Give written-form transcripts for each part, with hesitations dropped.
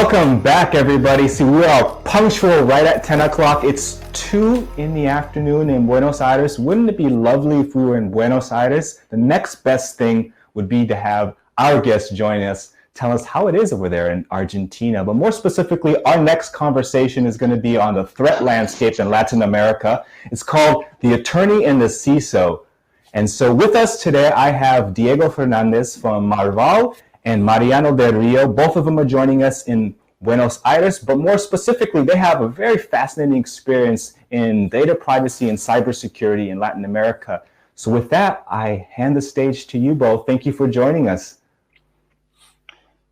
Welcome back, everybody. See, we are punctual right at 10 o'clock. It's 2 in the afternoon in Buenos Aires. Wouldn't it be lovely if we were in Buenos Aires? The next best thing would be to have our guest join us, tell us how it is over there in Argentina. But more specifically, our next conversation is going to be on the threat landscape in Latin America. It's called The Attorney and the CISO. And so with us today, I have Diego Fernández from Marval and Mariano del Rio. Both of them are joining us in Buenos Aires, but more specifically, they have a very fascinating experience in data privacy and cybersecurity in Latin America. So with that, I hand the stage to you both. Thank you for joining us.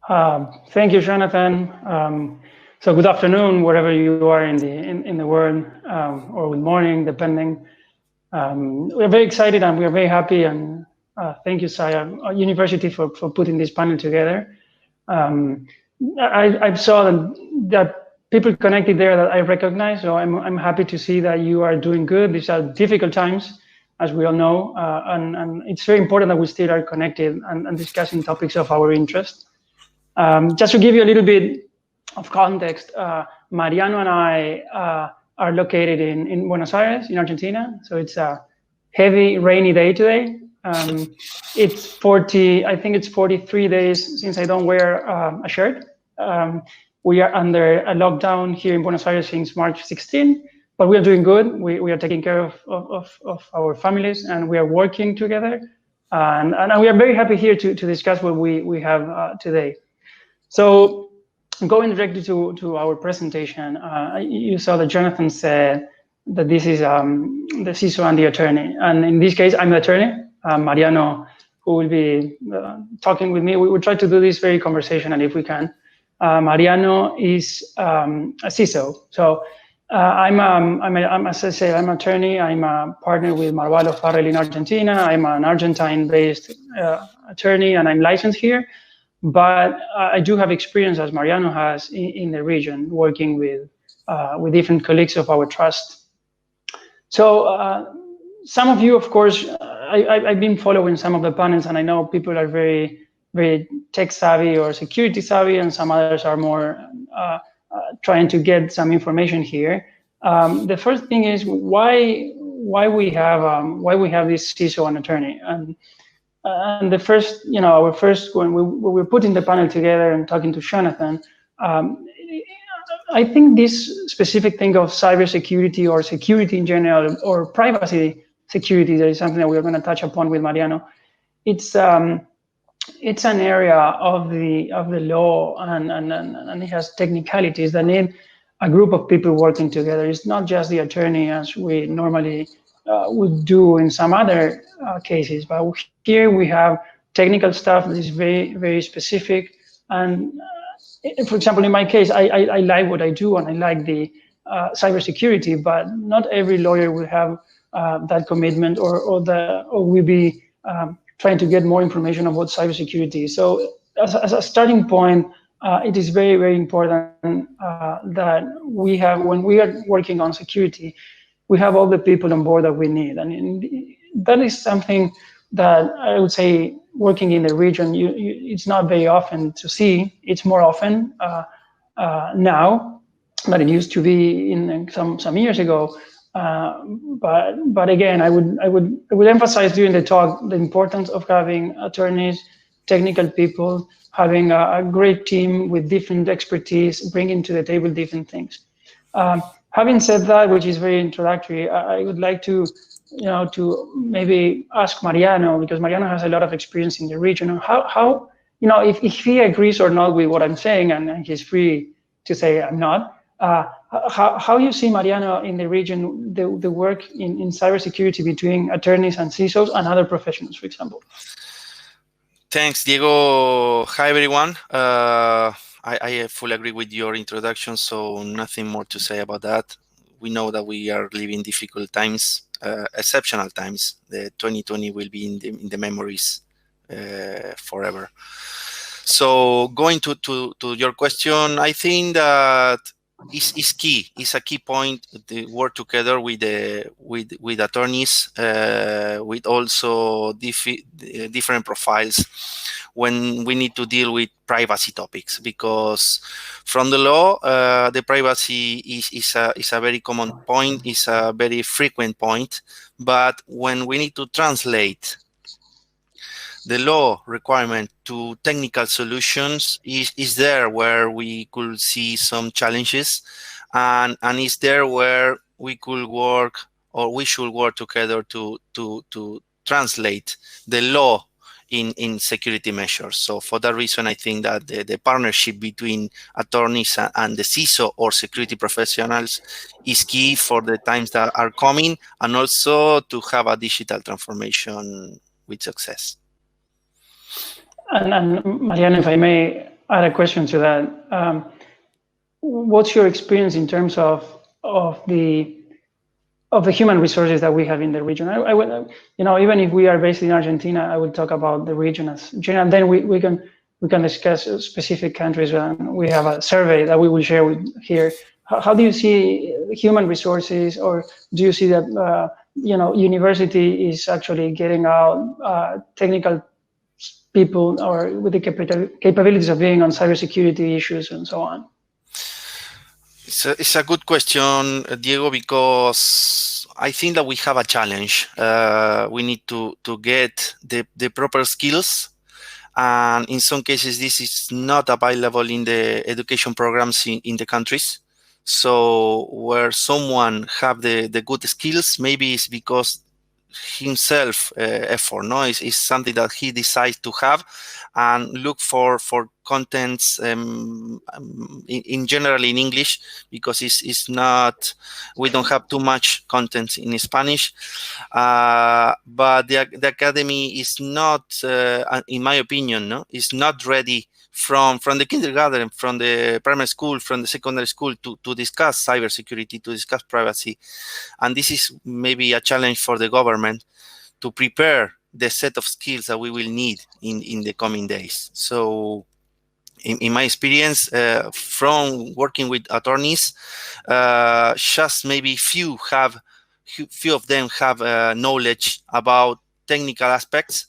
Thank you, Jonathan. So good afternoon, wherever you are in the world, or good morning, depending. We're very excited and we're very happy, and thank you, SIA University, for putting this panel together. I saw that people connected there that I recognize, so I'm happy to see that you are doing good. These are difficult times, as we all know, and it's very important that we still are connected and discussing topics of our interest. Just to give you a little bit of context, Mariano and I are located in Buenos Aires, in Argentina. So it's a heavy, rainy day today. It's 43 days since I don't wear a shirt. We are under a lockdown here in Buenos Aires since March 16, but we are doing good. We are taking care of our families, and we are working together. And we are very happy here to discuss what we have today. So going directly to our presentation, you saw that Jonathan said that this is the CISO and the attorney. And in this case, I'm the attorney. Mariano, who will be talking with me. We will try to do this very conversational if we can. Mariano is a CISO. So as I say, I'm an attorney. I'm a partner with Marval in Argentina. I'm an Argentine-based attorney, and I'm licensed here. But I do have experience, as Mariano has, in the region, working with different colleagues of our trust. So some of you, of course, I've been following some of the panels, and I know people are very, very tech savvy or security savvy, and some others are more trying to get some information here. The first thing is why we have this CISO and attorney. And the first, our first, when we were putting the panel together and talking to Jonathan, I think this specific thing of cybersecurity or security in general, or privacy security, that is something that we're going to touch upon with Mariano. It's an area of the law, and it has technicalities that need a group of people working together. It's not just the attorney, as we normally would do in some other cases, but here we have technical stuff that is very, very specific. And for example, in my case, I like what I do, and I like the cybersecurity, but not every lawyer will have that commitment, or will be trying to get more information about cybersecurity. So as a starting point, it is very, very important that we have, when we are working on security, we have all the people on board that we need. And that is something that I would say, working in the region, it's not very often to see. It's more often now than it used to be in some years ago. But again, I would emphasize during the talk the importance of having attorneys, technical people, having a great team with different expertise, bringing to the table different things. Having said that, which is very introductory, I would like to maybe ask Mariano, because Mariano has a lot of experience in the region, how if he agrees or not with what I'm saying, and he's free to say I'm not. How you see, Mariano, in the region, the work in cybersecurity between attorneys and CISOs and other professionals, for example? Thanks, Diego. Hi, everyone. I fully agree with your introduction, so nothing more to say about that. We know that we are living difficult times, exceptional times. The 2020 will be in the memories forever. So going to your question, I think that is key. It's a key point to work together with attorneys, with also different profiles when we need to deal with privacy topics, because from the law, the privacy is a very common point, is a very frequent point, but when we need to translate the law requirement to technical solutions is there where we could see some challenges, and is there where we could work, or we should work together to translate the law in security measures. So for that reason, I think that the partnership between attorneys and the CISO or security professionals is key for the times that are coming, and also to have a digital transformation with success. And Mariano, if I may add a question to that, what's your experience in terms of the human resources that we have in the region? I would, even if we are based in Argentina, I would talk about the region as general. And then we can discuss specific countries. And we have a survey that we will share with here. How do you see human resources, or do you see that university is actually getting out technical people or with the capabilities of being on cybersecurity issues and so on? It's a good question, Diego, because I think that we have a challenge. We need to get the proper skills, and in some cases this is not available in the education programs in the countries. So where someone have the good skills, maybe it's because himself effort, no, is something that he decides to have, and look for contents in general in English, because it's not, we don't have too much content in Spanish, but the academy is not, in my opinion, no, is not ready from the kindergarten, from the primary school, from the secondary school to discuss cybersecurity, to discuss privacy. And this is maybe a challenge for the government to prepare the set of skills that we will need in the coming days. So in my experience, from working with attorneys, just maybe few of them have knowledge about technical aspects,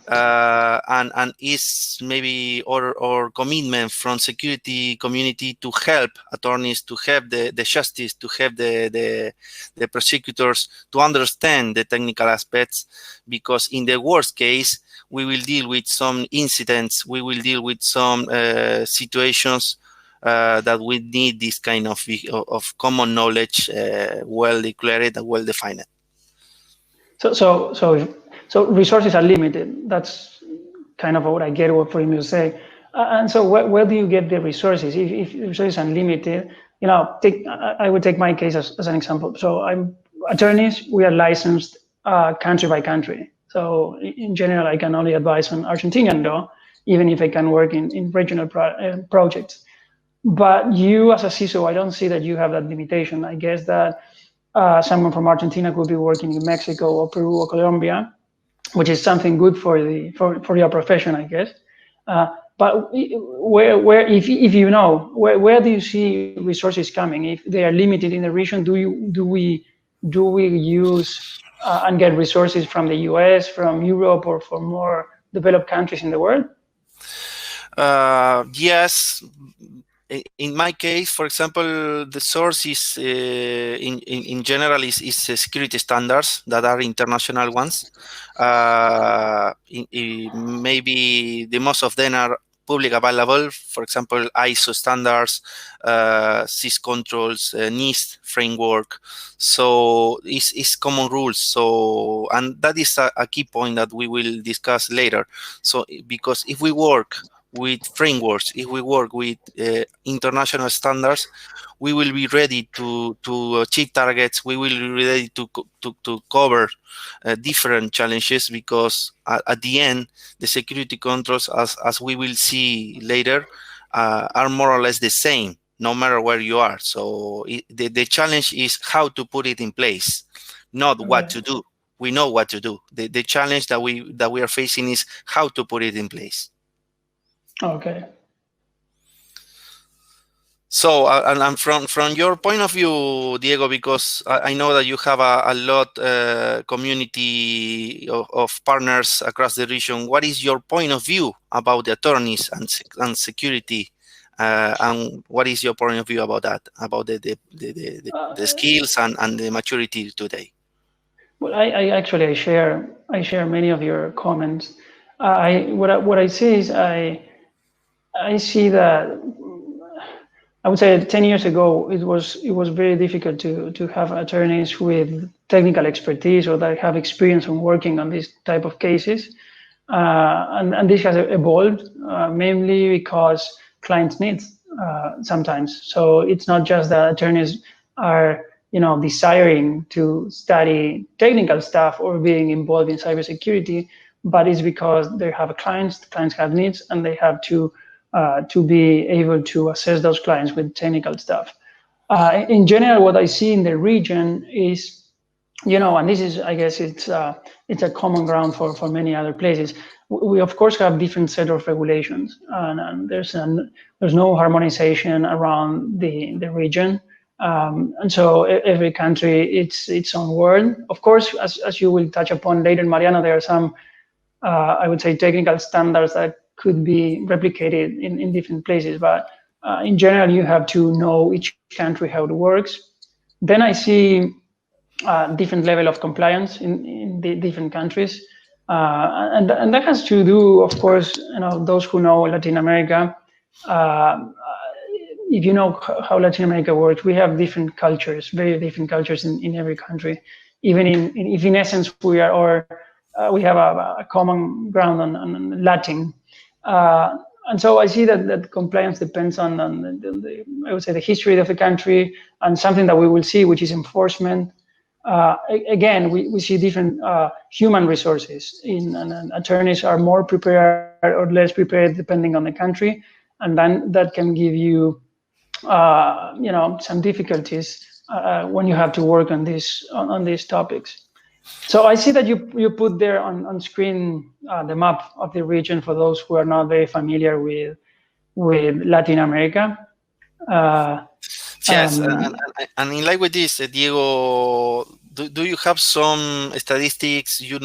and is maybe or commitment from security community to help attorneys, to help the justice, to help the prosecutors to understand the technical aspects, because in the worst case we will deal with some incidents, we will deal with some situations that we need this kind of common knowledge, well declared and well defined. So resources are limited. That's kind of what I get for you to say. And so where do you get the resources? If resources are limited, I would take my case as an example. So I'm attorneys, we are licensed country by country. So in general, I can only advise on Argentinian law, even if I can work in regional projects. But you as a CISO, I don't see that you have that limitation. I guess that someone from Argentina could be working in Mexico or Peru or Colombia, which is something good for your profession, I guess. But where if you know, where do you see resources coming? If they are limited in the region, do we use and get resources from the US, from Europe, or from more developed countries in the world? Yes. In my case, for example, the source is in general is security standards that are international ones. Maybe the most of them are public available. For example, ISO standards, SIS controls, NIST framework. So it's common rules. So, and that is a key point that we will discuss later. So because if we work with frameworks, if we work with international standards, we will be ready to achieve targets. We will be ready to cover different challenges, because at the end, the security controls, as we will see later, are more or less the same, no matter where you are. So the challenge is how to put it in place, not what to do. We know what to do. The challenge that we are facing is how to put it in place. Okay. So, and from your point of view, Diego, because I know that you have a lot community of partners across the region, what is your point of view about the attorneys and security? And what is your point of view about that, about the skills and the maturity today? Well, I share many of your comments. What I see is I see that I would say 10 years ago it was very difficult to have attorneys with technical expertise or that have experience on working on these type of cases, and this has evolved mainly because clients need sometimes. So it's not just that attorneys are desiring to study technical stuff or being involved in cybersecurity, but it's because they have clients, the clients have needs, and they have to be able to assess those clients with technical stuff. In general, what I see in the region is, and this is, I guess, it's a common ground for many other places. We of course have different set of regulations, and there's no harmonization around the region, and so every country its own world. Of course, as you will touch upon later, Mariano, there are some, I would say, technical standards that could be replicated in different places, but in general, you have to know each country how it works. Then I see different level of compliance in the different countries, and that has to do, of course, those who know Latin America. If you know how Latin America works, we have different cultures, very different cultures in every country. Even if in essence we have a common ground on Latin. And so I see that compliance depends on the I would say the history of the country, and something that we will see, which is enforcement. Again, we see different human resources and attorneys are more prepared or less prepared depending on the country, and then that can give you some difficulties when you have to work on these topics. So I see that you put there on screen the map of the region for those who are not very familiar with Latin America. Yes, and in line with this, Diego, do you have some statistics? You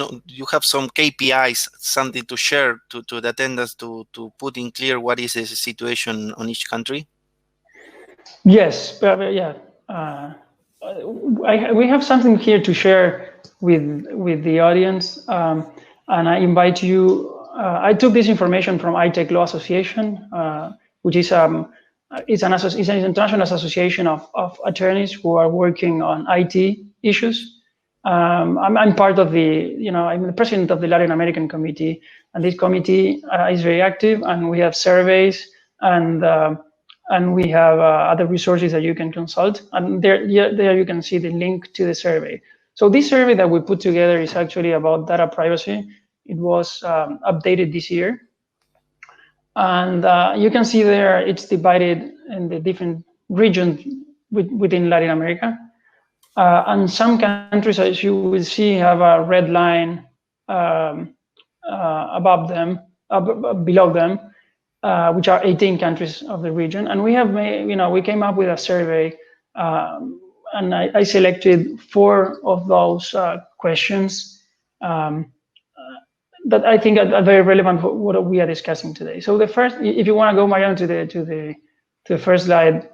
have some KPIs, something to share to the attendants to put in clear what is the situation on each country? Yes, yeah. We have something here to share with the audience, and I invite you. I took this information from iTech Law Association, which is it's an international association of attorneys who are working on IT issues. I'm part of I'm the president of the Latin American committee, and this committee is very active, and we have surveys and we have other resources that you can consult, and there you can see the link to the survey. So this survey that we put together is actually about data privacy. It was updated this year. And you can see there it's divided in the different regions within Latin America. And some countries, as you will see, have a red line above them, below them, which are 18 countries of the region. And we have made, we came up with a survey, and I selected 4 of those questions that I think are very relevant for what we are discussing today. So the first, if you want to go, Mariano, to the first slide.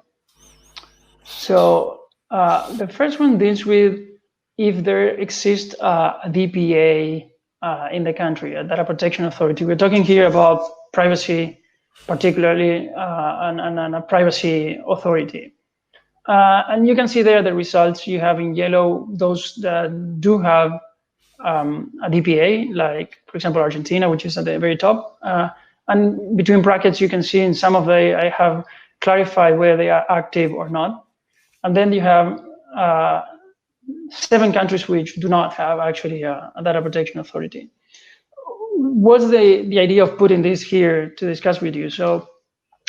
So the first one deals with if there exists a DPA in the country, a data protection authority. We're talking here about privacy, particularly, and a privacy authority. And you can see there the results. You have in yellow those that do have a DPA, like, for example, Argentina, which is at the very top. And between brackets, you can see in some of I have clarified whether they are active or not. And then you have 7 countries which do not have actually a data protection authority. What's the idea of putting this here to discuss with you? So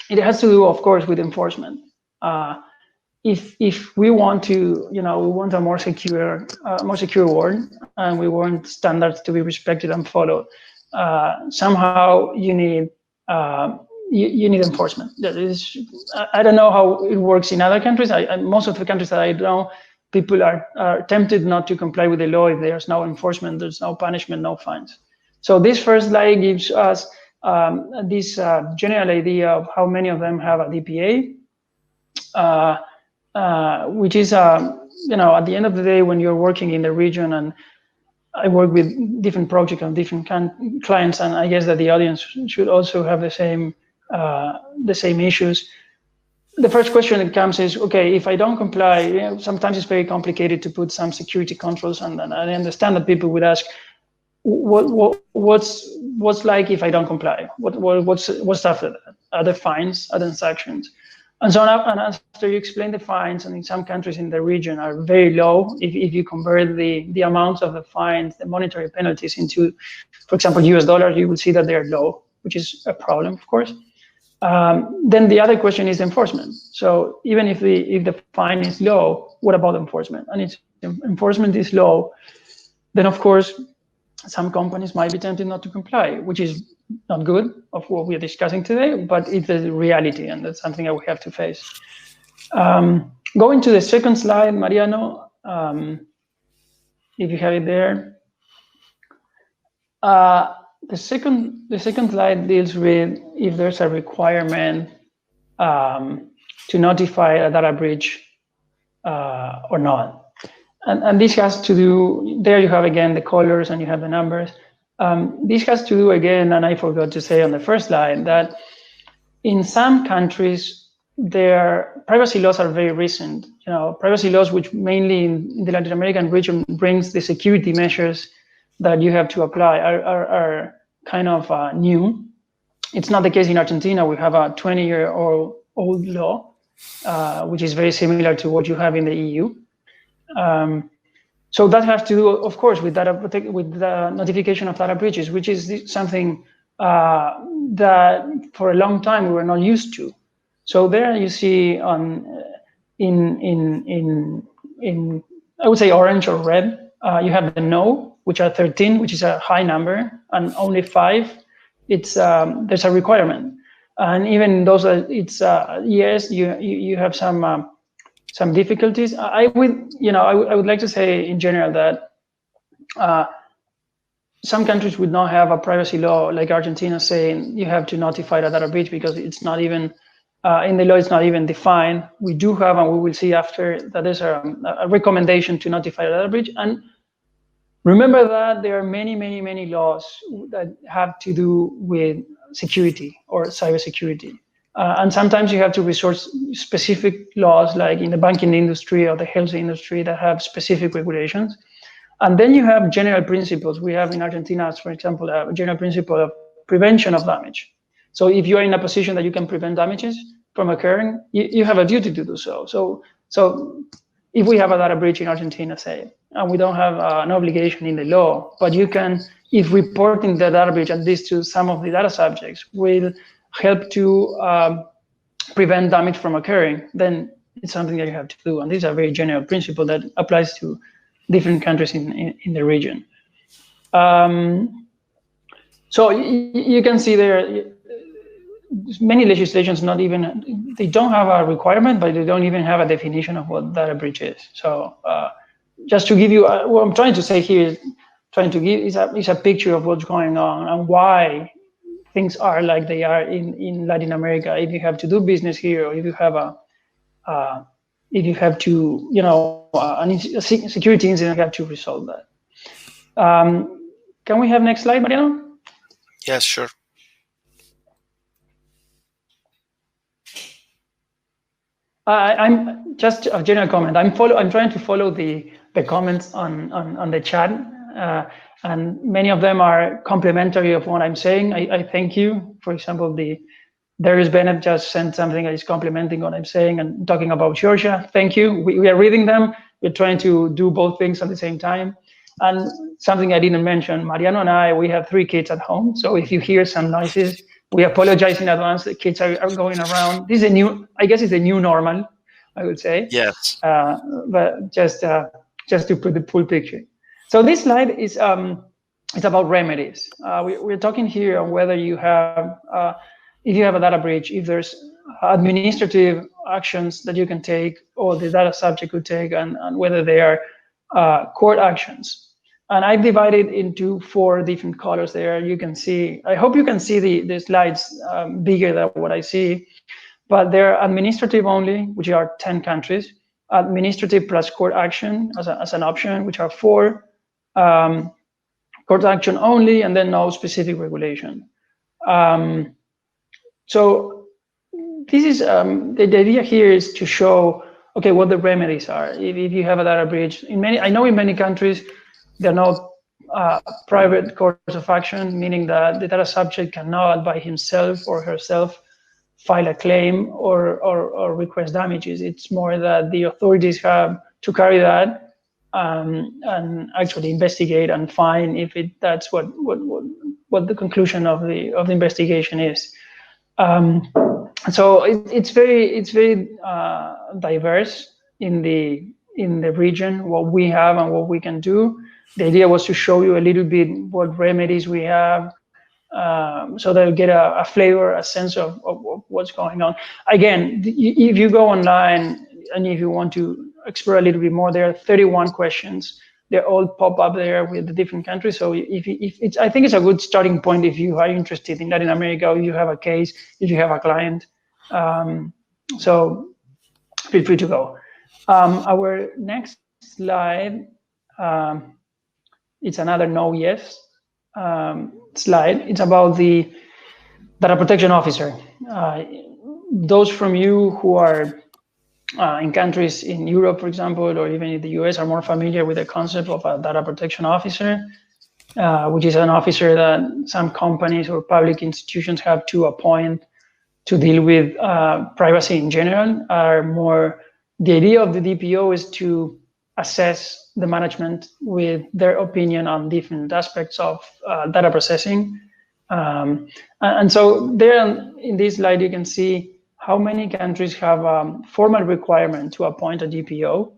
it has to do, of course, with enforcement. If we want to, we want a more secure world, and we want standards to be respected and followed, somehow you need, you need enforcement. I don't know how it works in other countries. Most of the countries that I know, people are tempted not to comply with the law if there's no enforcement, there's no punishment, no fines. So this first slide gives us this general idea of how many of them have a DPA, which is, you know, at the end of the day, when you're working in the region, and I work with different projects and different clients, and I guess that the audience should also have the same issues. The first question that comes is, okay, if I don't comply, you know, sometimes it's very complicated to put some security controls, and I understand that people would ask, what's like if I don't comply? What's after that? Are there fines? Are there sanctions? And so on. And after you explain the fines, and in some countries in the region are very low, if you convert the amounts of the fines, the monetary penalties into, for example, US dollars, you will see that they're low, which is a problem, of course. Then the other question is enforcement. So even if the fine is low, what about enforcement? And if enforcement is low, then of course some companies might be tempted not to comply, which is not good of what we are discussing today, but it's a reality, and that's something that we have to face. Going to the second slide, Mariano, if you have it there. The second slide deals with if there's a requirement to notify a data breach or not. And this has to do, there you have again the colors and you have the numbers. This has to do again, and I forgot to say on the first slide, that in some countries, their privacy laws are very recent. You know, privacy laws, which mainly in the Latin American region brings the security measures that you have to apply, are kind of new. It's not the case in Argentina. We have a 20-year-old law, which is very similar to what you have in the EU. So that has to do, of course, with the notification of data breaches, which is something that for a long time we were not used to. So there you see in I would say orange or red, you have the no, which are 13, which is a high number, and only 5, it's there's a requirement. And even those it's yes, you have some difficulties. I would like to say in general that some countries would not have a privacy law like Argentina saying you have to notify a data breach, because it's not even in the law, it's not even defined. We do have, and we will see after, that there's a recommendation to notify a data breach. And remember that there are many laws that have to do with security or cybersecurity. And sometimes you have to resort specific laws, like in the banking industry or the health industry, that have specific regulations. And then you have general principles. We have in Argentina, for example, a general principle of prevention of damage. So if you are in a position that you can prevent damages from occurring, you have a duty to do so. So if we have a data breach in Argentina, say, and we don't have an obligation in the law, but you can, if reporting the data breach, at least to some of the data subjects, will help to prevent damage from occurring, then it's something that you have to do. And these are very general principle that applies to different countries in the region. So you can see there, many legislations not even, they don't have a requirement, but they don't even have a definition of what data breach is. So just to give you, what I'm trying to say here is, trying to give is a picture of what's going on and why things are like they are in Latin America. If you have to do business here, or if you have to, you know, a security incident, you have to resolve that. Can we have next slide, Mariano? Yes, sure. I'm just a general comment. I'm trying to follow the comments on the chat, and many of them are complimentary of what I'm saying. I thank you. For example, Darius Bennett just sent something that is complimenting what I'm saying and talking about Georgia. Thank you. We are reading them. We're trying to do both things at the same time. And something I didn't mention, Mariano and we have 3 kids at home. So if you hear some noises, we apologize in advance. The kids are going around. This is I guess it's a new normal, I would say. Yes. But just to put the full picture. So this slide is it's about remedies. We're talking here on whether you have if you have a data breach, if there's administrative actions that you can take or the data subject could take, and whether they are court actions. And I've divided into 4 different colors there. You can see, I hope you can see the slides bigger than what I see, but they're administrative only, which are 10 countries, administrative plus court action as an option, which are 4, court action only, and then no specific regulation. So this is, the idea here is to show, okay, what the remedies are. If you have a data breach, I know in many countries, there are no private course of action, meaning that the data subject cannot by himself or herself file a claim or request damages. It's more that the authorities have to carry that and actually investigate and find if that's what the conclusion of the investigation is. So it's very diverse in the region, what we have and what we can do. The idea was to show you a little bit what remedies we have, so they'll get a flavor, a sense of what's going on. Again, if you go online and if you want to explore a little bit more, there are 31 questions. They all pop up there with the different countries. So if it's, I think it's a good starting point if you are interested in Latin America, or if you have a case, if you have a client. So feel free to go. Our next slide, it's another no yes slide. It's about the data protection officer. Those from you who are in countries in Europe, for example, or even in the US, are more familiar with the concept of a data protection officer, which is an officer that some companies or public institutions have to appoint to deal with privacy in general. The idea of the DPO is to assess the management with their opinion on different aspects of data processing. And so there in this slide, you can see how many countries have a formal requirement to appoint a DPO,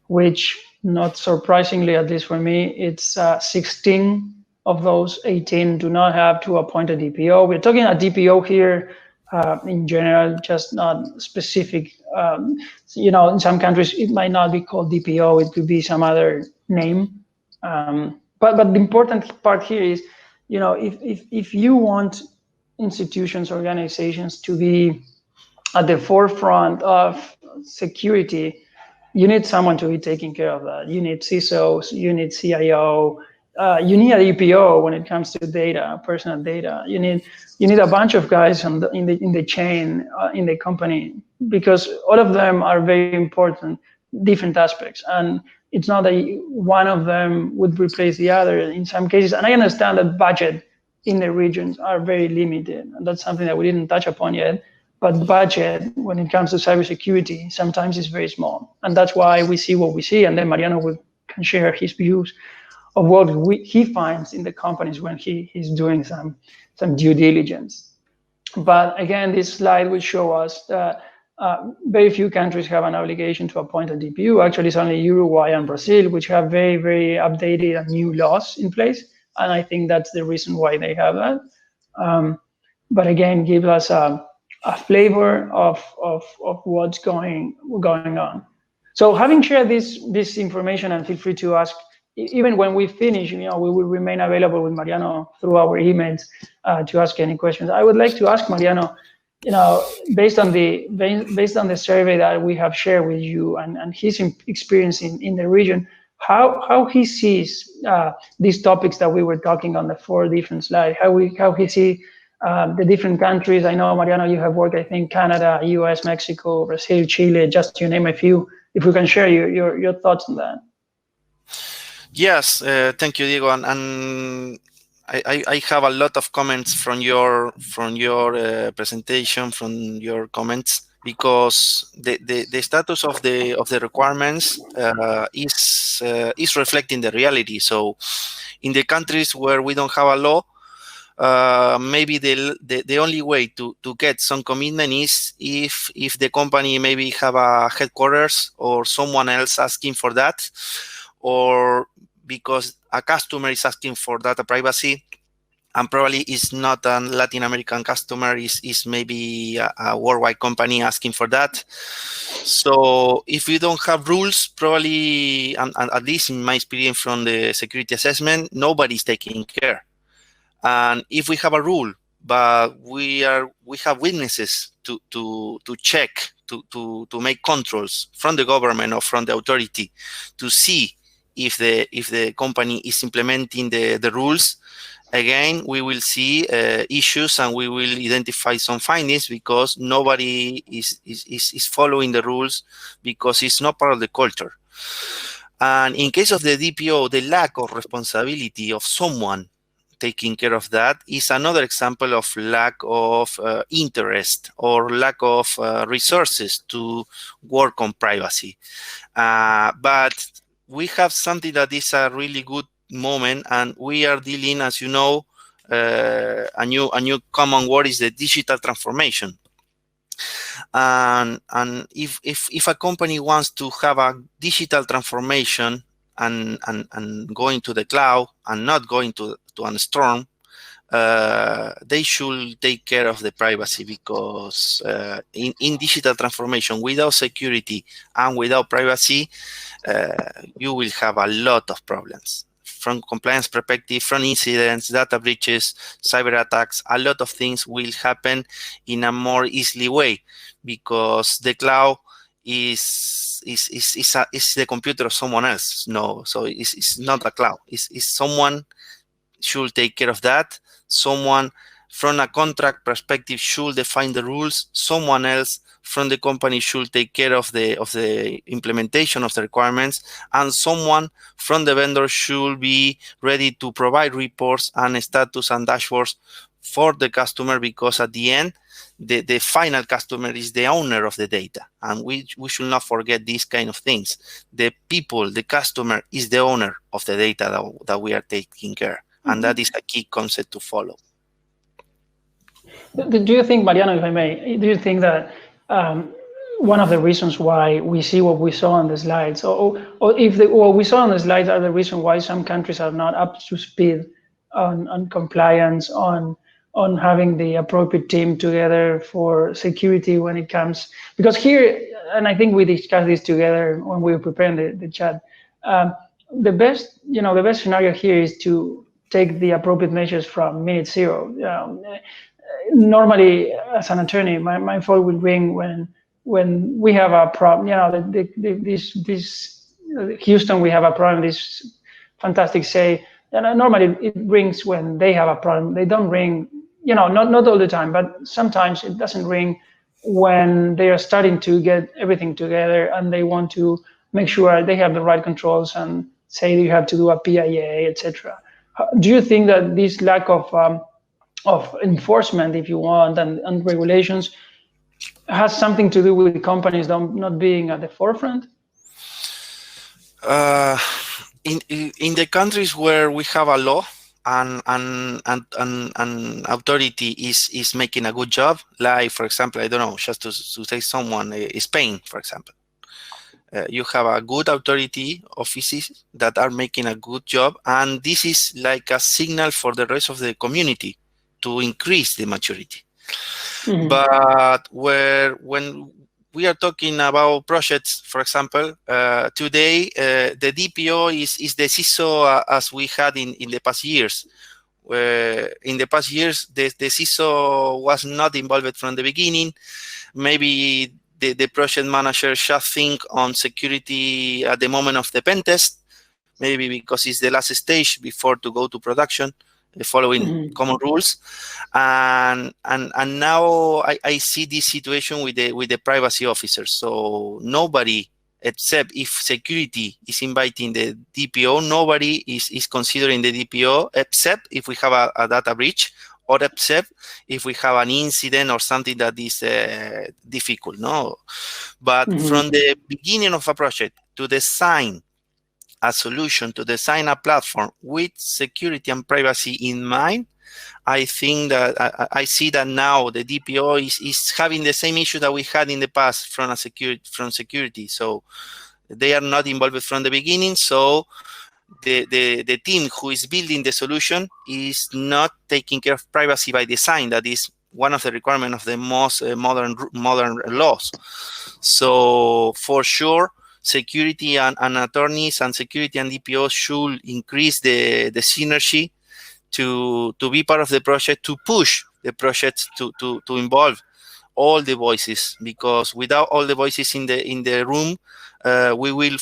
which, not surprisingly, at least for me, it's 16 of those 18 do not have to appoint a DPO. We're talking a DPO here in general, just not specific. In some countries, it might not be called DPO, it could be some other name. But the important part here is, if you want institutions, organizations to be at the forefront of security, you need someone to be taking care of that. You need CISOs, you need CIO, you need a DPO when it comes to data, personal data. You need a bunch of guys in the chain in the company, because all of them are very important, different aspects, and it's not that one of them would replace the other in some cases. And I understand that budget in the regions are very limited, and that's something that we didn't touch upon yet. But budget, when it comes to cybersecurity, sometimes is very small, and that's why we see what we see. And then Mariano can share his views of what he finds in the companies when he's doing some due diligence. But again, this slide will show us that very few countries have an obligation to appoint a DPO. Actually, it's only Uruguay and Brazil, which have very, very updated and new laws in place. And I think that's the reason why they have that. But again, give us a flavor of what's going on. So having shared this information, and feel free to ask, even when we finish, we will remain available with Mariano through our emails to ask any questions. I would like to ask Mariano, based on the survey that we have shared with you and his experience in the region, how he sees these topics that we were talking on the 4 different slides, how he sees the different countries. I know, Mariano, you have worked, I think, Canada, US, Mexico, Brazil, Chile, just to name a few. If we can share your thoughts on that. Yes, thank you, Diego. And I have a lot of comments from your presentation, from your comments, because the status of the requirements is reflecting the reality. So, in the countries where we don't have a law, maybe the only way to get some commitment is if the company maybe have a headquarters or someone else asking for that, or because a customer is asking for data privacy. and probably is not a Latin American customer, is maybe a worldwide company asking for that. So if we don't have rules, probably, and at least in my experience from the security assessment, nobody's taking care. And if we have a rule, but we have witnesses to check, to make controls from the government or from the authority to see if the company is implementing the rules, again, we will see issues, and we will identify some findings because nobody is following the rules, because it's not part of the culture. And in case of the DPO, the lack of responsibility of someone taking care of that is another example of lack of interest or lack of resources to work on privacy. But we have something that is a really good moment, and we are dealing, as you know, a new common word is the digital transformation. And if a company wants to have a digital transformation and going to the cloud and not going to a storm, they should take care of the privacy, because in digital transformation, without security and without privacy, you will have a lot of problems. From compliance perspective, from incidents, data breaches, cyber attacks, a lot of things will happen in a more easily way, because the cloud is the computer of someone else. No, so it's not a cloud. It's someone should take care of that. Someone from a contract perspective should define the rules. Someone else from the company should take care of the implementation of the requirements, and someone from the vendor should be ready to provide reports and status and dashboards for the customer, because at the end, the final customer is the owner of the data, and we should not forget these kind of things. The people, the customer, is the owner of the data that we are taking care, and that is a key concept to follow. Do you think, Mariano, if I may, do you think that one of the reasons why we see what we saw on the slides, or if what we saw on the slides are the reason why some countries are not up to speed on compliance, on having the appropriate team together for security when it comes? Because here, and I think we discussed this together when we were preparing the chat, the best scenario here is to take the appropriate measures from minute zero. Normally, as an attorney, my phone will ring when we have a problem. This Houston, we have a problem. This fantastic say, and normally it rings when they have a problem. They don't ring, not all the time, but sometimes it doesn't ring when they are starting to get everything together and they want to make sure they have the right controls and say you have to do a PIA, etc. Do you think that this lack of enforcement, if you want, and regulations has something to do with companies not being at the forefront? In the countries where we have a law and authority is making a good job, like, for example, I don't know, just to say someone, Spain, for example. You have a good authority offices that are making a good job, and this is like a signal for the rest of the community to increase the maturity. Mm-hmm. But when we are talking about projects, for example, today the DPO is the CISO as we had in the past years. In the past years, the CISO was not involved from the beginning. Maybe the project manager should think on security at the moment of the pen test, maybe because it's the last stage before to go to production, following common rules. And now I see this situation with the privacy officers. So nobody, except if security is inviting the DPO, nobody is considering the DPO, except if we have a data breach, or except if we have an incident or something that is difficult, no? But from the beginning of a project to design a solution, to design a platform with security and privacy in mind, I think that I see that now the DPO is having the same issue that we had in the past from security. So they are not involved from the beginning. So the team who is building the solution is not taking care of privacy by design. That is one of the requirements of the most modern laws. So for sure, security and attorneys and security and DPOs should increase the synergy to be part of the project, to push the project to involve all the voices, because without all the voices in the room, we will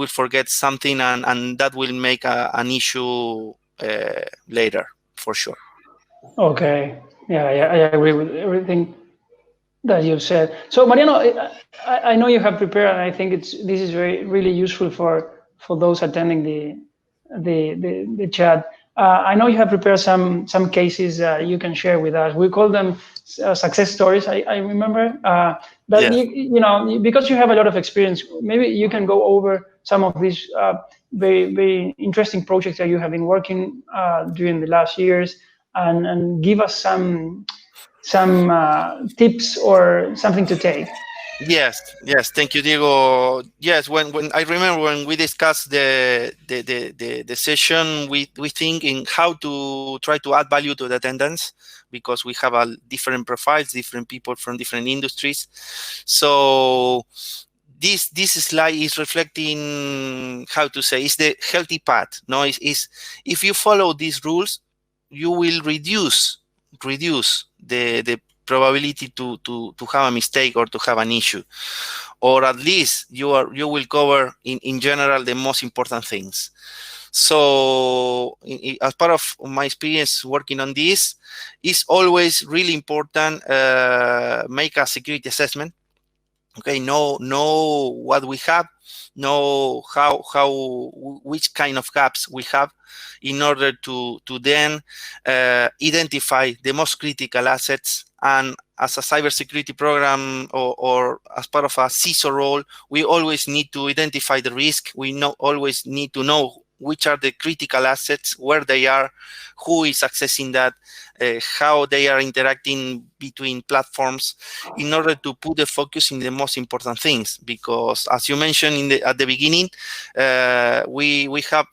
forget something, and that will make an issue later, for sure. Okay. Yeah, I agree with everything that you've said. So Mariano, I know you have prepared, and I think this is really useful for those attending the chat. I know you have prepared some cases you can share with us. We call them success stories. I remember, but Yeah. you know, because you have a lot of experience, maybe you can go over some of these very interesting projects that you have been working during the last years, and give us some tips or something to take. Yes. Thank you, Diego. Yes, when I remember when we discussed the session, we think in how to try to add value to the attendance, because we have different profiles, different people from different industries. So this slide is reflecting, how to say, is the healthy path. No, is if you follow these rules, you will reduce the probability to have a mistake or to have an issue, or at least you will cover in general the most important things. So as part of my experience working on this, it's always really important, make a security assessment. Okay, know what we have, know which kind of gaps we have, in order to then identify the most critical assets. And as a cybersecurity program, or as part of a CISO role, we always need to identify the risk. We always need to know which are the critical assets, where they are, who is accessing that, how they are interacting between platforms, in order to put the focus in the most important things. Because as you mentioned at the beginning, we have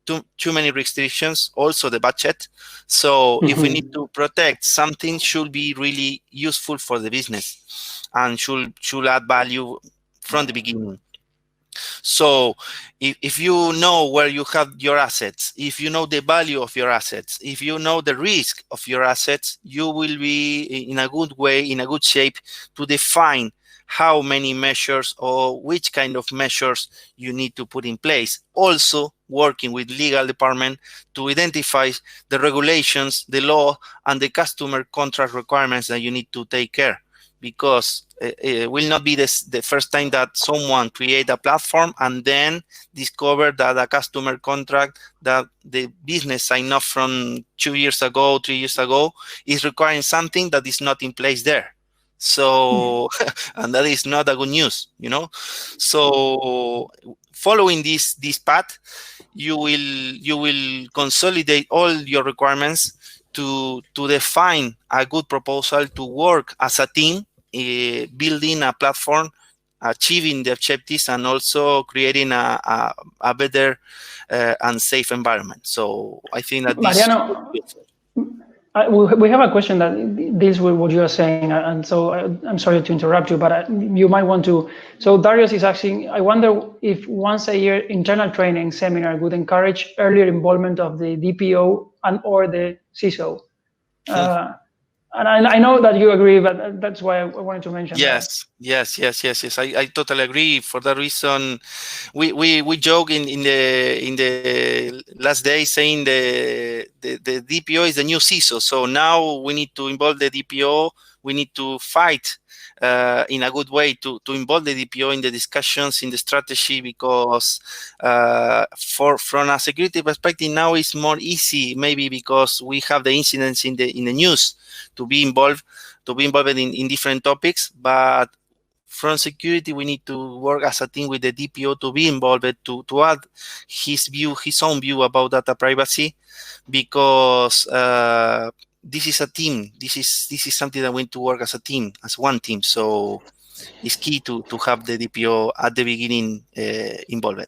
too many restrictions, also the budget. So if we need to protect something, should be really useful for the business and should add value from the beginning. So if you know where you have your assets, if you know the value of your assets, if you know the risk of your assets, you will be in a good way, in a good shape to define how many measures or which kind of measures you need to put in place. Also working with legal department to identify the regulations, the law, and the customer contract requirements that you need to take care. Because it will not be the first time that someone create a platform and then discover that a customer contract that the business signed off from 2 years ago, 3 years ago, is requiring something that is not in place there. So, and that is not a good news, you know. So, following this path, you will consolidate all your requirements to define a good proposal to work as a team, building a platform, achieving the objectives, and also creating a better and safe environment. So I think that Mariano, we have a question that deals with what you are saying, and so I'm sorry to interrupt you, but you might want to. So Darius is asking, I wonder if once a year internal training seminar would encourage earlier involvement of the DPO and or the CISO. And I know that you agree, but that's why I wanted to mention that. Yes. I totally agree. For that reason, we joke in the last day saying the DPO is the new CISO. So now we need to involve the DPO. We need to fight in a good way to involve the DPO in the discussions, in the strategy, because from a security perspective now it's more easy, maybe because we have the incidents in the news to be involved in different topics. But from security, we need to work as a team with the DPO to be involved, to add his own view about data privacy, because this is a team. This is something that we need to work as a team, as one team. So it's key to have the DPO at the beginning involved.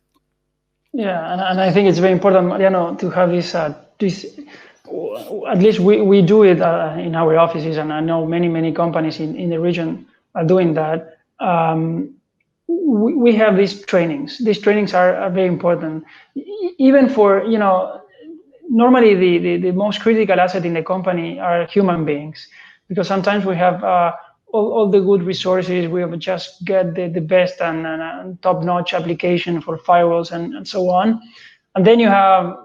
Yeah, and I think it's very important, Mariano, to have this, at least we do it in our offices, and I know many companies in the region are doing that. We have these trainings. These trainings are very important, even for, normally the most critical asset in the company are human beings, because sometimes we have all the good resources, we have just get the best and top-notch application for firewalls and so on. And then you have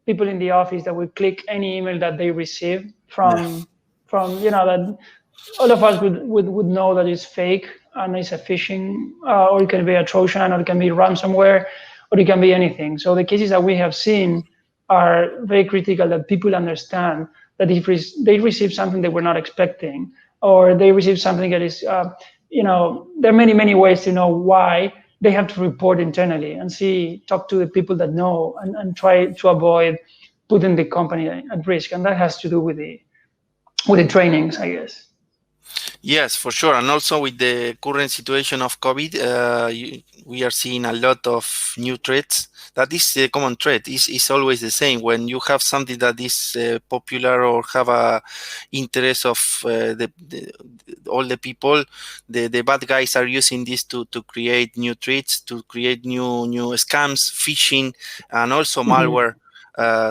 people in the office that will click any email that they receive from that all of us would know that it's fake and it's a phishing, or it can be a Trojan, or it can be ransomware, or it can be anything. So the cases that we have seen are very critical, that people understand that if they receive something they were not expecting, or they receive something that is, there are many ways to know why. They have to report internally and talk to the people that know, and try to avoid putting the company at risk. And that has to do with the trainings, I guess. Yes, for sure. And also with the current situation of COVID, we are seeing a lot of new threats. That is a common threat. It's always the same. When you have something that is popular or have a interest of all the people, the bad guys are using this to create new threats, to create new scams, phishing, and also malware.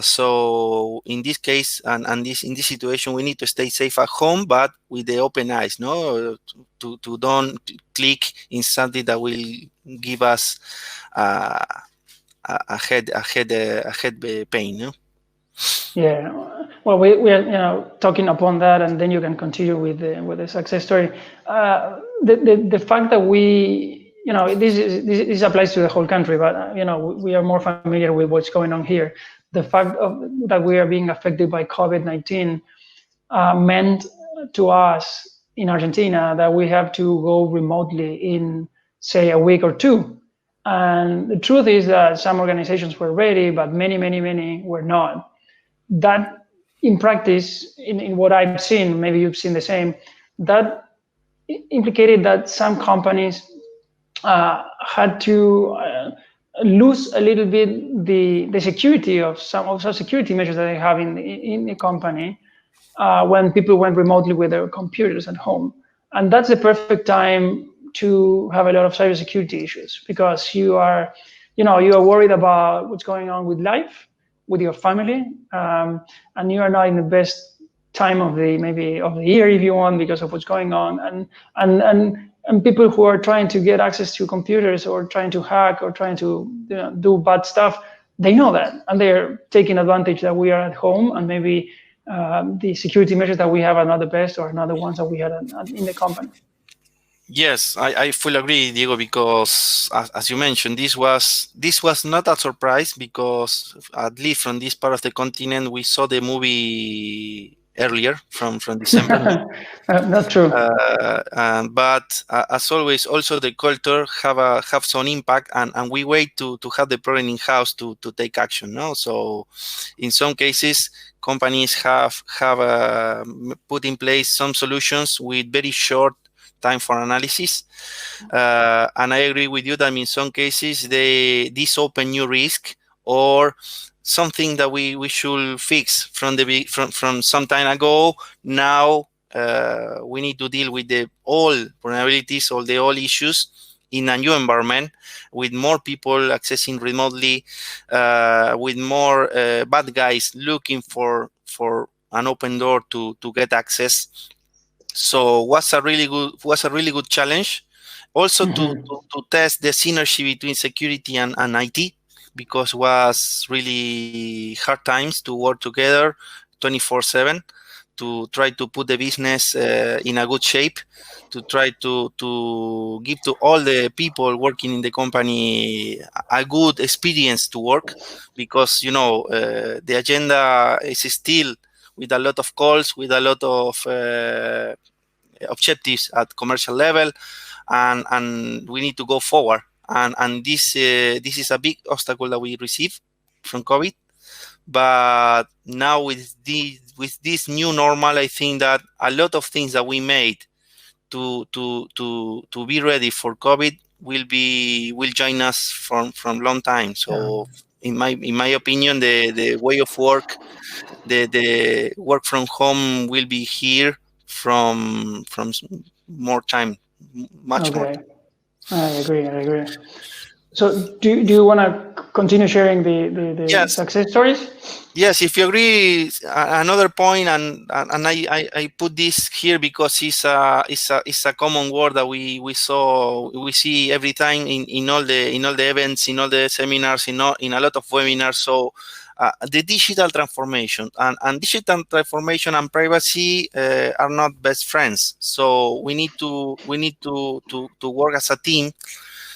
So in this case, and in this situation, we need to stay safe at home, but with the open eyes, no, to don't click in something that will give us a head pain. No? Yeah. Well, we are talking upon that, and then you can continue with the success story. The fact that we, this applies to the whole country, but we are more familiar with what's going on here. The fact that we are being affected by COVID-19 meant to us in Argentina that we have to go remotely in, say, a week or two. And the truth is that some organizations were ready, but many were not. That, in practice, in what I've seen, maybe you've seen the same, that implicated that some companies had to lose a little bit the security of some security measures that they have in the company when people went remotely with their computers at home. And that's the perfect time to have a lot of cybersecurity issues, because you are worried about what's going on with life, with your family, and you are not in the best time of the year, if you want, because of what's going on, and people who are trying to get access to computers, or trying to hack, or trying to do bad stuff, they know that, and they're taking advantage that we are at home, and maybe the security measures that we have are not the best, or not the ones that we had in the company. Yes, I fully agree, Diego, because as you mentioned, this was not a surprise, because at least from this part of the continent, we saw the movie earlier from December. Not true. But as always, also the culture have some impact, and we wait to have the problem in house to take action. No, so in some cases, companies have put in place some solutions with very short time for analysis, and I agree with you that in some cases this open new risk, or something that we should fix from some time ago. Now we need to deal with all vulnerabilities, all issues in a new environment, with more people accessing remotely, with more bad guys looking for an open door to get access. So was a really good challenge. Also to test the synergy between security and IT, because was really hard times to work together 24/7 to try to put the business in a good shape, to try to give to all the people working in the company a good experience to work, because the agenda is still with a lot of calls, with a lot of objectives at commercial level, and we need to go forward. And this is a big obstacle that we receive from COVID. But now with this new normal, I think that a lot of things that we made to be ready for COVID, will join us from long time. So in my opinion, the way of work, the work from home will be here from more time, much more time. I agree. So do you want to continue sharing the Yes. success stories? Yes, if you agree, another point, and I put this here because it's a common word that we see every time in all the events, in all the seminars, in a lot of webinars. So the digital transformation and digital transformation and privacy are not best friends. So we need to work as a team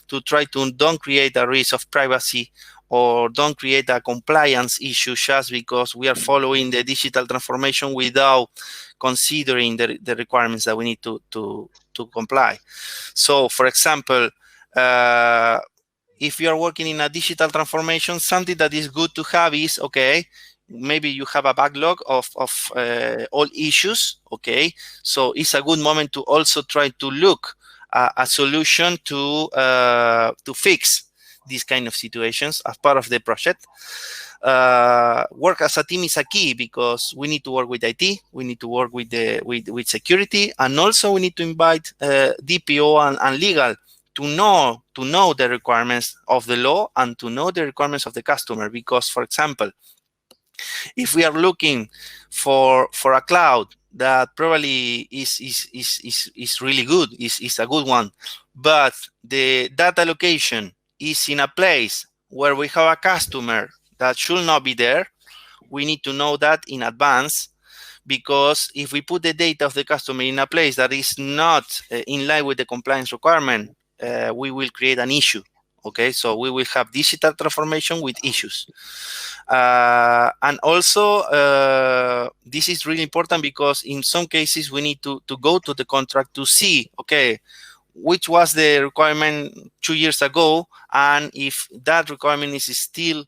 to try to don't create a risk of privacy or don't create a compliance issue just because we are following the digital transformation without considering the requirements that we need to comply. So, for example, if you are working in a digital transformation, something that is good to have is, okay, maybe you have a backlog of all issues, okay? So it's a good moment to also try to look a solution to fix these kind of situations as part of the project. Work as a team is a key because we need to work with IT, we need to work with with security, and also we need to invite DPO and legal to know the requirements of the law and to know the requirements of the customer. Because, for example, if we are looking for a cloud that probably is really good, is a good one, but the data location is in a place where we have a customer that should not be there, we need to know that in advance, because if we put the data of the customer in a place that is not in line with the compliance requirement, we will create an issue. Okay, so we will have digital transformation with issues. And also, this is really important because in some cases we need to go to the contract to see, okay, which was the requirement 2 years ago, and if that requirement is still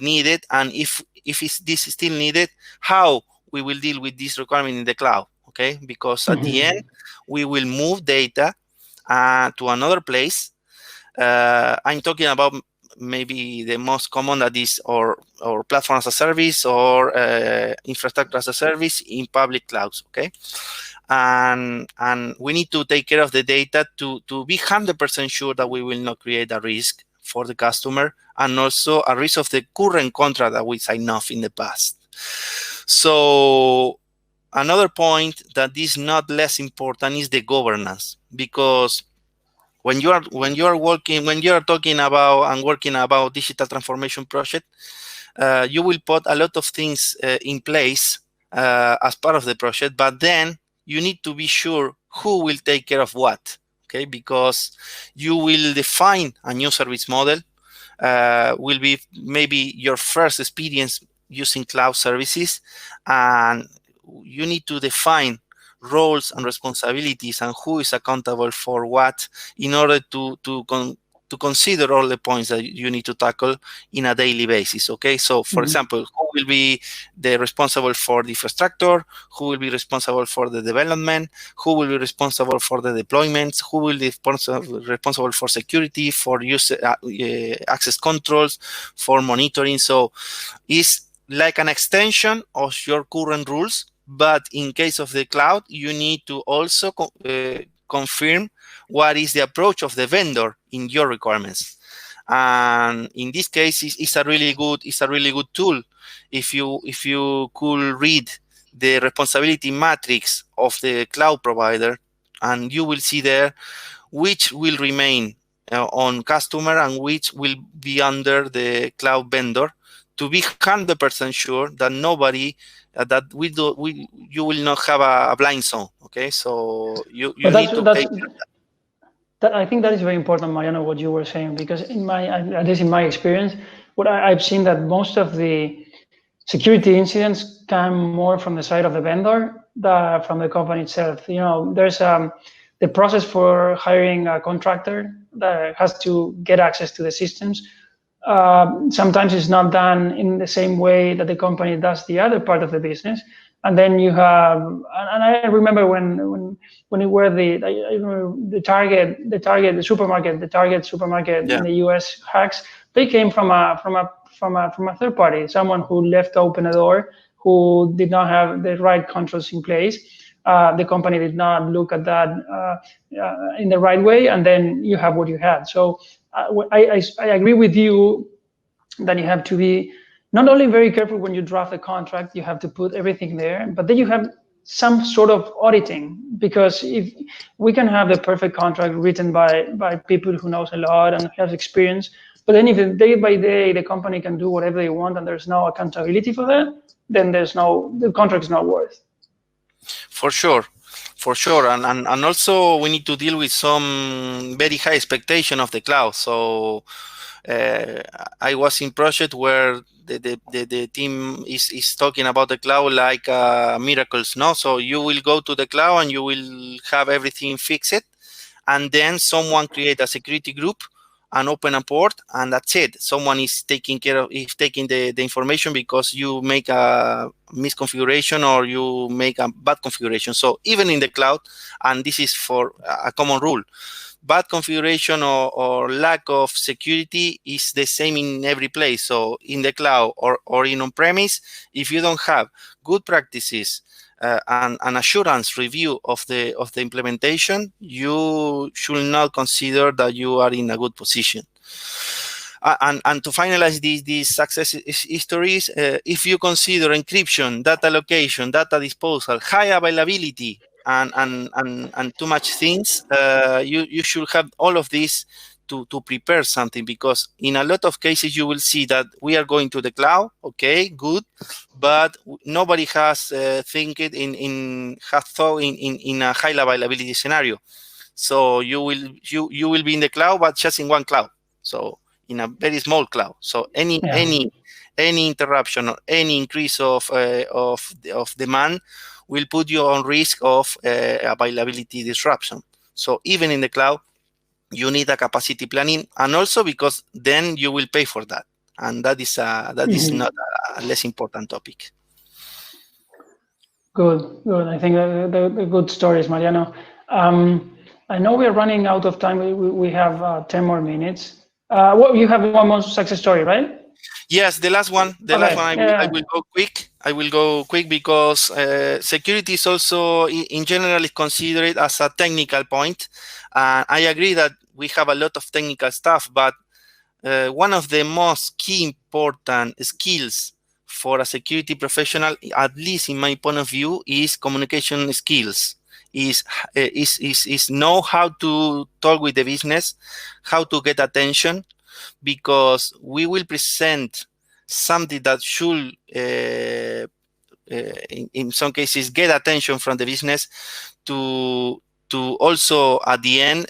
needed, and if this is still needed, how we will deal with this requirement in the cloud. Okay, because at the end we will move data to another place. I'm talking about maybe the most common, that is or platform as a service or infrastructure as a service in public clouds. Okay, and we need to take care of the data to be 100% sure that we will not create a risk for the customer, and also a risk of the current contract that we signed off in the past. So another point that is not less important is the governance, because when you are talking about and working about digital transformation project, you will put a lot of things in place as part of the project, but then you need to be sure who will take care of what. Okay, because you will define a new service model, will be maybe your first experience using cloud services, and you need to define roles and responsibilities and who is accountable for what in order to consider all the points that you need to tackle in a daily basis. Okay, so for example, who will be the responsible for the infrastructure, who will be responsible for the development, who will be responsible for the deployments, who will be responsible for security, for user access controls, for monitoring. So it's like an extension of your current rules, but in case of the cloud, you need to also confirm what is the approach of the vendor in your requirements. And in this case, it's a really good tool. If you could read the responsibility matrix of the cloud provider, and you will see there which will remain on customer and which will be under the cloud vendor, to be 100% sure that nobody you will not have a blind zone. Okay, so you need to take that. I think that is very important, Mariano, what you were saying, because at least in my experience, what I've seen that most of the security incidents come more from the side of the vendor than from the company itself. You know, there's the process for hiring a contractor that has to get access to the systems. Sometimes it's not done in the same way that the company does the other part of the business. And then you have, and I remember when it were I remember the Target supermarket Yeah. in the U.S. hacks. They came from a third party, someone who left open a door, who did not have the right controls in place. The company did not look at that in the right way, and then you have what you had. So I agree with you that you have to be not only very careful when you draft a contract, you have to put everything there, but then you have some sort of auditing, because if we can have the perfect contract written by people who knows a lot and has experience, but then if day by day the company can do whatever they want and there's no accountability for that, then the contract is not worth. For sure. And also we need to deal with some very high expectation of the cloud. So I was in project where the team is talking about the cloud like miracles, no? So you will go to the cloud and you will have everything fixed, and then someone create a security group and open a port, and that's it. Someone is taking the information because you make a misconfiguration or you make a bad configuration. So even in the cloud, and this is for a common rule, bad configuration or lack of security is the same in every place. So in the cloud or in on-premise, if you don't have good practices and an assurance review of the implementation, you should not consider that you are in a good position. And to finalize these success histories, if you consider encryption, data location, data disposal, high availability, and too much things, you should have all of this to prepare something, because in a lot of cases you will see that we are going to the cloud, okay, good, but nobody has thought in a high availability scenario. So you will be in the cloud, but just in one cloud, so in a very small cloud. So any interruption or any increase of demand will put you on risk of availability disruption. So even in the cloud, you need a capacity planning, and also because then you will pay for that, and that is is not a less important topic. Good. I think the good stories, Mariano. I know we are running out of time. We have 10 more minutes. You have one more success story, right? Yes, the last one. I will go quick. I will go quick because security is also, in general, is considered as a technical point. I agree that we have a lot of technical stuff, but one of the most key important skills for a security professional, at least in my point of view, is communication skills. Is know how to talk with the business, how to get attention, because we will present something that should, in some cases, get attention from the business to also at the end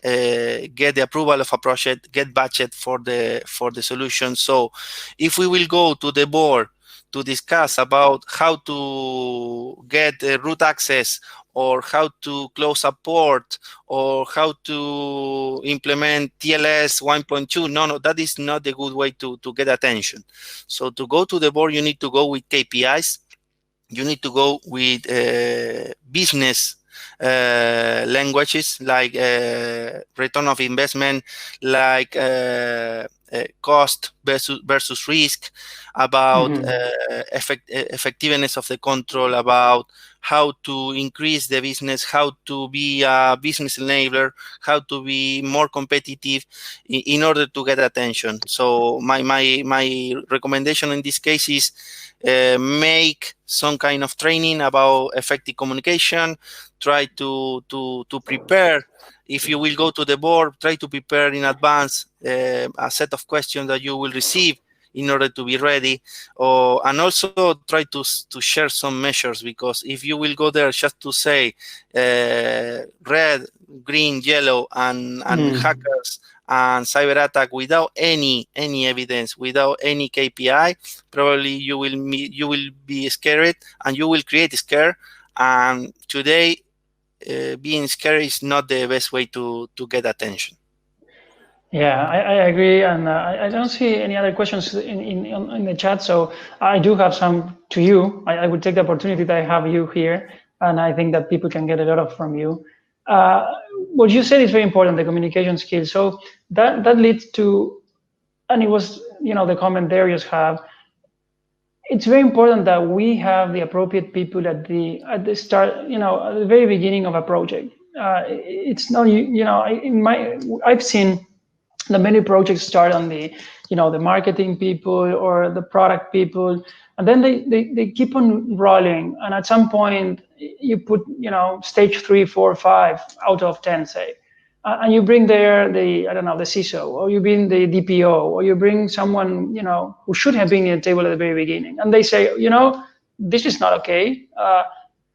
get the approval of a project, get budget for the solution. So if we will go to the board to discuss about how to get root access, or how to close a port, or how to implement TLS 1.2. No, that is not the good way to get attention. So to go to the board, you need to go with KPIs. You need to go with business languages, like return of investment, like cost versus risk, about effectiveness of the control, about how to increase the business, how to be a business enabler, how to be more competitive in order to get attention. So my recommendation in this case is make some kind of training about effective communication. Try to prepare. If you will go to the board, try to prepare in advance a set of questions that you will receive in order to be ready, and also try to share some measures, because if you will go there just to say red, green, yellow, and hackers and cyber attack without any evidence, without any KPI, probably you will be scared and you will create scare. And today, being scared is not the best way to get attention. Yeah, I agree, and I don't see any other questions in the chat. So I do have some to you. I would take the opportunity that I have you here, and I think that people can get a lot of from you. What you said is very important, the communication skills. So that leads to, and it was the comment Darius have. It's very important that we have the appropriate people at the start, at the very beginning of a project. It's not I've seen that many projects start on the the marketing people or the product people, and then they keep on rolling, and at some point you put stage 3, 4, 5 out of 10, say, and you bring there the CISO, or you bring the DPO, or you bring someone who should have been in the table at the very beginning, and they say, this is not okay.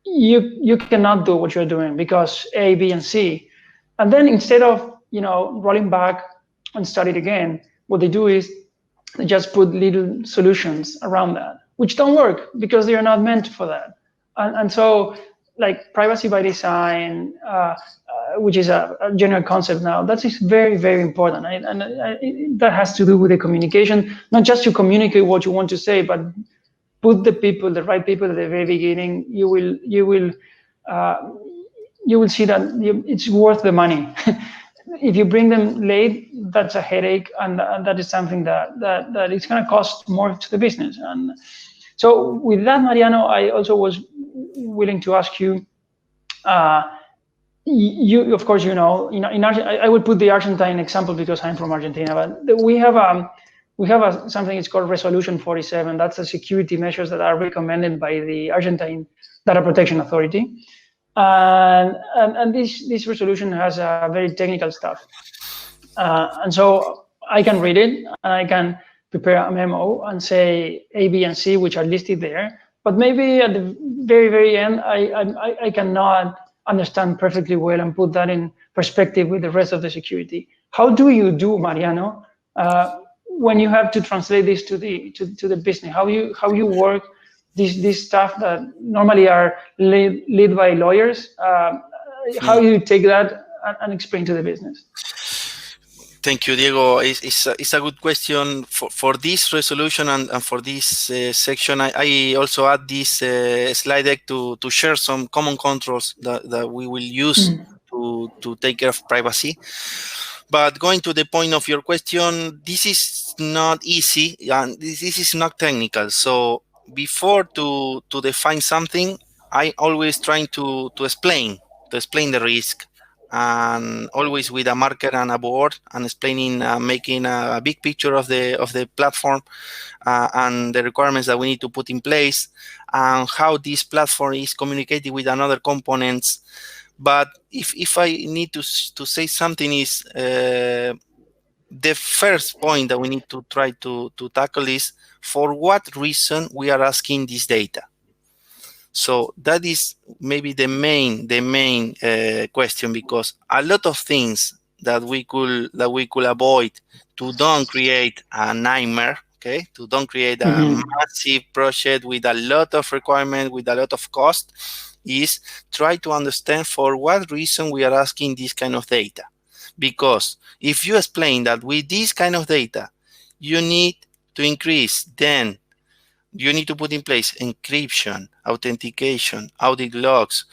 You cannot do what you're doing because A, B, and C. And then instead of rolling back and start it again, what they do is they just put little solutions around that, which don't work because they are not meant for that. And so, like privacy by design, which is a general concept now, that is very, very important. And that has to do with the communication, not just to communicate what you want to say, but put the right people at the very beginning. You will see that it's worth the money. If you bring them late, that's a headache, and that is something that it's going to cost more to the business. And so with that, Mariano, I also was willing to ask you, you of course, in I would put the Argentine example because I'm from Argentina, but we have something it's called Resolution 47. That's the security measures that are recommended by the Argentine Data Protection Authority. And this resolution has a very technical stuff. And so I can read it, and I can prepare a memo and say A, B, and C, which are listed there. But maybe at the very, very end, I cannot understand perfectly well and put that in perspective with the rest of the security. How do you do, Mariano, when you have to translate this to the business? How you work this stuff that normally are led by lawyers? How do you take that and explain to the business? Thank you, Diego. It's a good question for this resolution and for this section. I also add this slide deck to share some common controls that we will use to take care of privacy. But going to the point of your question, this is not easy and this is not technical. So before to define something, I always trying to explain the risk, and always with a marker and a board, and explaining, making a big picture of the platform and the requirements that we need to put in place, and how this platform is communicating with another components. But if I need to say something is the first point that we need to try to tackle is for what reason we are asking this data. So that is maybe the main question, because a lot of things that we could avoid to don't create a nightmare, okay, to don't create a massive project with a lot of requirement, with a lot of cost, is try to understand for what reason we are asking this kind of data. Because if you explain that with this kind of data, you need to increase, then you need to put in place encryption, authentication, audit logs,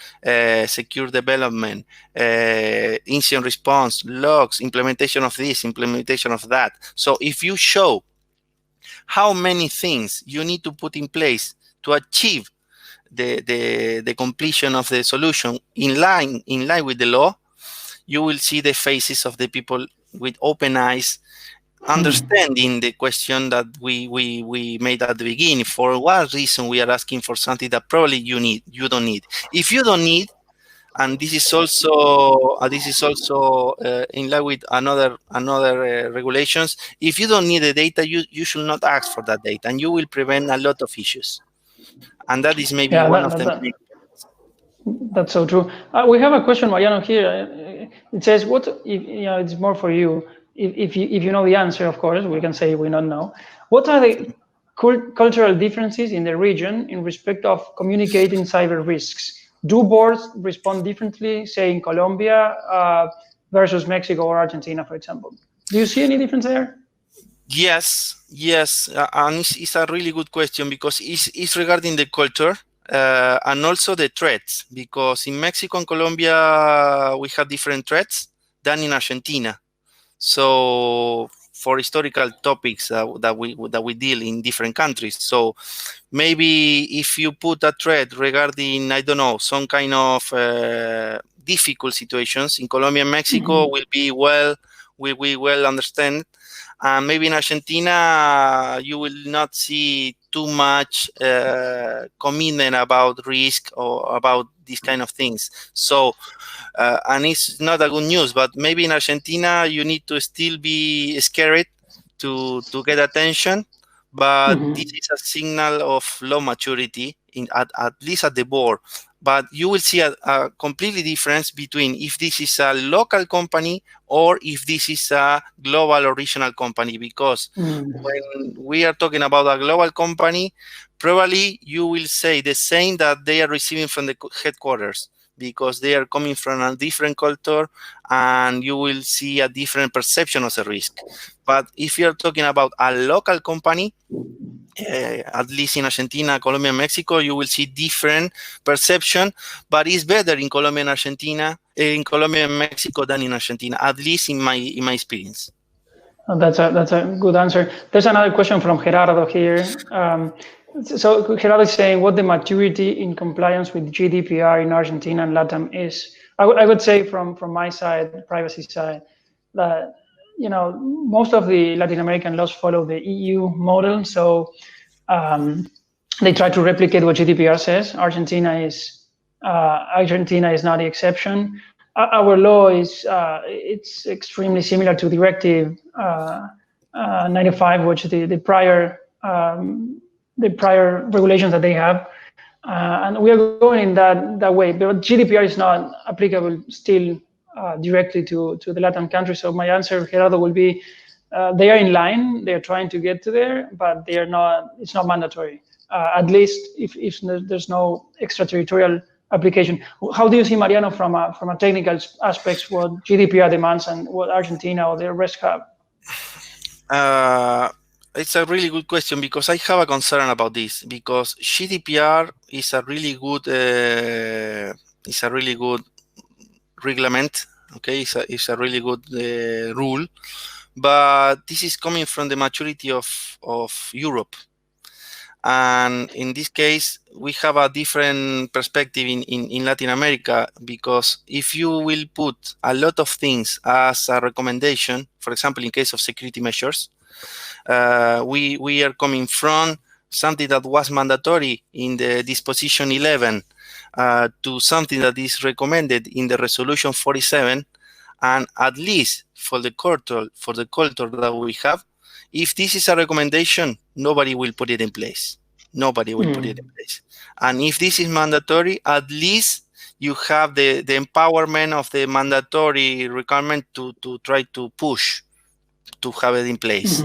secure development, incident response, logs, implementation of this, implementation of that. So if you show how many things you need to put in place to achieve the completion of the solution in line with the law, you will see the faces of the people with open eyes, understanding the question that we made at the beginning. For what reason we are asking for something that probably you don't need. If you don't need, and this is also in line with another regulations, if you don't need the data, you should not ask for that data, and you will prevent a lot of issues. And that is maybe one of them. That's so true. We have a question, Mariano, here. It says, "What if it's more for you? If you know the answer, of course, we can say we don't know. What are the cultural differences in the region in respect of communicating cyber risks? Do boards respond differently, say in Colombia versus Mexico or Argentina, for example?" Do you see any difference there? Yes, and it's a really good question because it's regarding the culture and also the threats, because in Mexico and Colombia we have different threats than in Argentina. So for historical topics that we deal in different countries. So maybe if you put a threat regarding, I don't know, some kind of difficult situations in Colombia and Mexico, will be we well understand. And maybe in Argentina, you will not see too much commitment about risk or about these kind of things. So, and it's not a good news, but maybe in Argentina, you need to still be scared to get attention. But this is a signal of low maturity, at least at the board. But you will see a completely difference between if this is a local company or if this is a global or regional company. Because when we are talking about a global company, probably you will say the same that they are receiving from the headquarters, because they are coming from a different culture and you will see a different perception of the risk. But if you're talking about a local company, at least in Argentina, Colombia, and Mexico, you will see different perception, but it's better in Colombia and Argentina, in Colombia and Mexico than in Argentina, at least in my experience. That's a good answer. There's another question from Gerardo here. So Gerardo is saying what the maturity in compliance with GDPR in Argentina and LATAM is. I would say from my side, privacy side, that most of the Latin American laws follow the EU model. So they try to replicate what GDPR says. Argentina is not the exception. Our law is it's extremely similar to Directive 95, which the prior regulations that they have, and we are going in that way. But GDPR is not applicable still directly to the Latin countries. So my answer, Gerardo, will be they are in line. They are trying to get to there, but they are not. It's not mandatory. At least if there's no extraterritorial application. How do you see, Mariano, from a technical aspects, what GDPR demands and what Argentina or the rest have? It's a really good question, because I have a concern about this, because GDPR is a really good reglement. Okay, it's a really good rule, but this is coming from the maturity of Europe. And in this case, we have a different perspective in Latin America, because if you will put a lot of things as a recommendation, for example, in case of security measures, we are coming from something that was mandatory in the disposition 11 to something that is recommended in the resolution 47, and at least for the culture that we have, if this is a recommendation, nobody will put it in place. Nobody will put it in place. And if this is mandatory, at least you have the empowerment of the mandatory requirement to try to push to have it in place.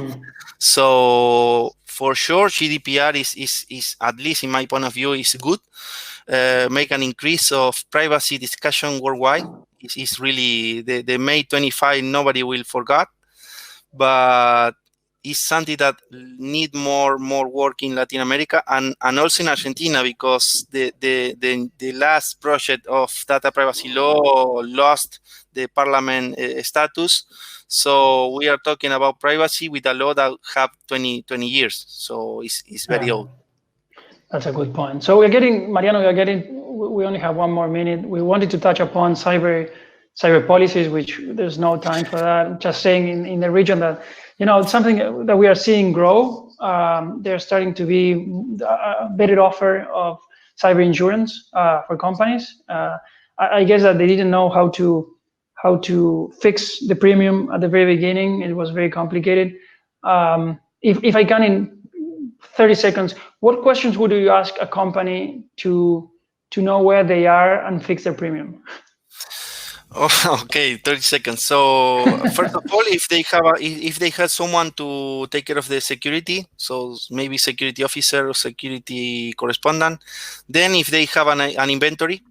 So for sure, GDPR is at least in my point of view, is good. Make an increase of privacy discussion worldwide. It's really the May 25, nobody will forget, but it's something that need more work in Latin America and also in Argentina, because the last project of data privacy law lost the parliament status. So we are talking about privacy with a law that have 20 years. So it's very old. That's a good point. So Mariano, we only have 1 more minute. We wanted to touch upon cyber policies, which there's no time for that. Just saying in the region that, it's something that we are seeing grow. There's starting to be a better offer of cyber insurance for companies. I guess that they didn't know how to fix the premium at the very beginning. It was very complicated. If I can, in 30 seconds, what questions would you ask a company to know where they are and fix their premium? Oh, okay, 30 seconds. So first of all, if they have someone to take care of the security, so maybe security officer or security correspondent, then if they have an inventory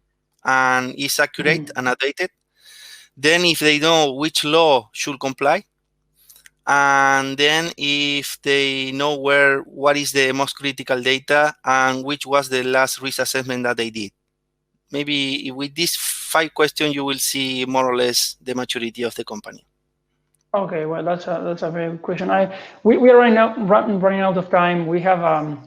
and is accurate and updated, then if they know which law should comply, and then if they know what is the most critical data and which was the last risk assessment that they did. Maybe with these 5 questions, you will see more or less the maturity of the company. Okay, well, that's a very good question. We are running out of time. We have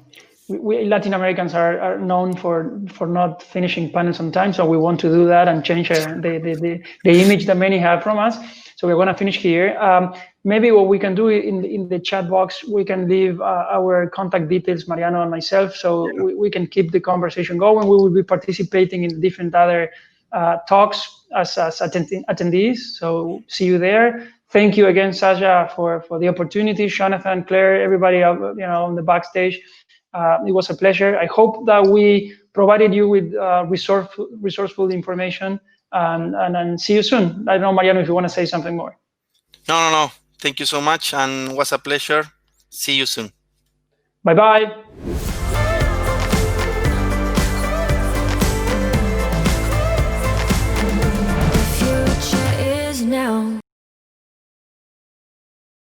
we Latin Americans are known for not finishing panels on time, so we want to do that and change the image that many have from us. So we're going to finish here. Maybe what we can do in the chat box, we can leave our contact details, Mariano and myself, so we can keep the conversation going. We will be participating in different other talks as attendees. So see you there. Thank you again, Sasha, for the opportunity. Jonathan, Claire, everybody on the backstage. It was a pleasure. I hope that we provided you with resourceful information, and see you soon. I don't know, Mariano, if you want to say something more. No. Thank you so much, and it was a pleasure. See you soon. Bye-bye.